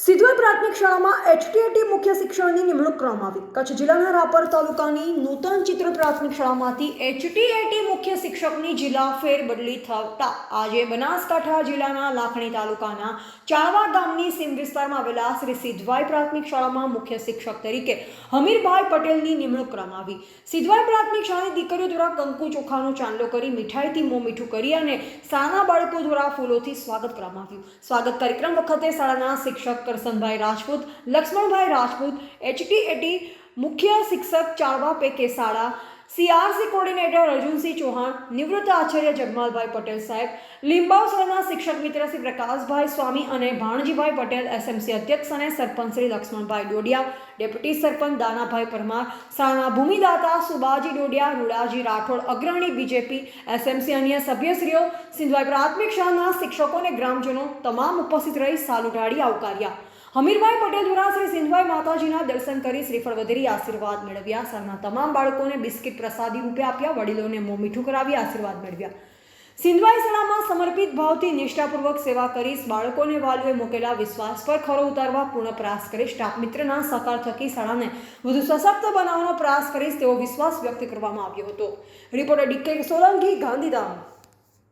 સિધવાઈ પ્રાથમિક શાળામાં એચટીએટી મુખ્ય શિક્ષણની નિમણૂક કરવામાં આવી. કચ્છ જિલ્લાના રાપર તાલુકાની નૂતન ચિત્ર પ્રાથમિક શાળામાંથી એચટીએટી મુખ્ય શિક્ષકની જિલ્લા ફેરબદલી થતા આજે બનાસકાંઠા જિલ્લાના લાખણી તાલુકાના ચાળવા ગામની સીમ વિસ્તારમાં આવેલા શ્રી સિધવાઈ પ્રાથમિક શાળામાં મુખ્ય શિક્ષક તરીકે હમીરભાઈ પટેલની નિમણૂક કરવામાં આવી. સિધવાઈ પ્રાથમિક શાળાની દીકરીઓ દ્વારા કંકુ ચોખાનો ચાંદલો કરી મીઠાઈથી મોં મીઠું કરી અને શાળાના બાળકો દ્વારા ફૂલોથી સ્વાગત કરવામાં આવ્યું. સ્વાગત કાર્યક્રમ વખતે શાળાના શિક્ષક કરસનભાઈ રાજપૂત, લક્ષ્મણભાઈ રાજપૂત, એચટીએટી મુખ્ય શિક્ષક ચાળવા પૈકી શાળા, સીઆરસી કોર્ડિનેટર અર્જુનસિંહ ચૌહાણ, નિવૃત્ત આચાર્ય જગમાલભાઈ પટેલ સાહેબ, લીંબાવ શાળાના શિક્ષક મિત્ર શ્રી પ્રકાશભાઈ સ્વામી અને ભાણજીભાઈ પટેલ, એસએમસી અધ્યક્ષ અને સરપંચ શ્રી લક્ષ્મણભાઈ ડોડિયા, ડેપ્યુટી સરપંચ દાનાભાઈ પરમાર, શાળાના ભૂમિદાતા સુબાજી ડોડિયા, રૂડાજી રાઠોડ, અગ્રણી બીજેપી, એસએમસી અન્ય સભ્યશ્રીઓ, સિધવાઈ પ્રાથમિક શાળાના શિક્ષકો અને ગ્રામજનો તમામ ઉપસ્થિત રહી સાલ ઉઠાડી આવકાર્યા. હમીરભાઈ પટેલ દ્વારા શ્રી સિધવાઈ માતાજીના દર્શન કરી શ્રીફળ વધેરી આશીર્વાદ મેળવ્યા. શાળાના તમામ બાળકોને બિસ્કિટ પ્રસાદી રૂપે આપ્યા. વડીલોને મોં મીઠું કરાવી આશીર્વાદ મેળવ્યા. સિધવાઈ શાળામાં સમર્પિત ભાવથી નિષ્ઠાપૂર્વક સેવા કરીશ. બાળકોને વાલીઓએ મૂકેલા વિશ્વાસ પર ખરો ઉતારવા પૂર્ણ પ્રયાસ કરીશ. સ્ટાફ મિત્રના સહકાર થકી શાળાને વધુ સશક્ત બનાવવાનો પ્રયાસ કરીશ તેવો વિશ્વાસ વ્યક્ત કરવામાં આવ્યો હતો. Reporter D K Solanki, Gandhidham.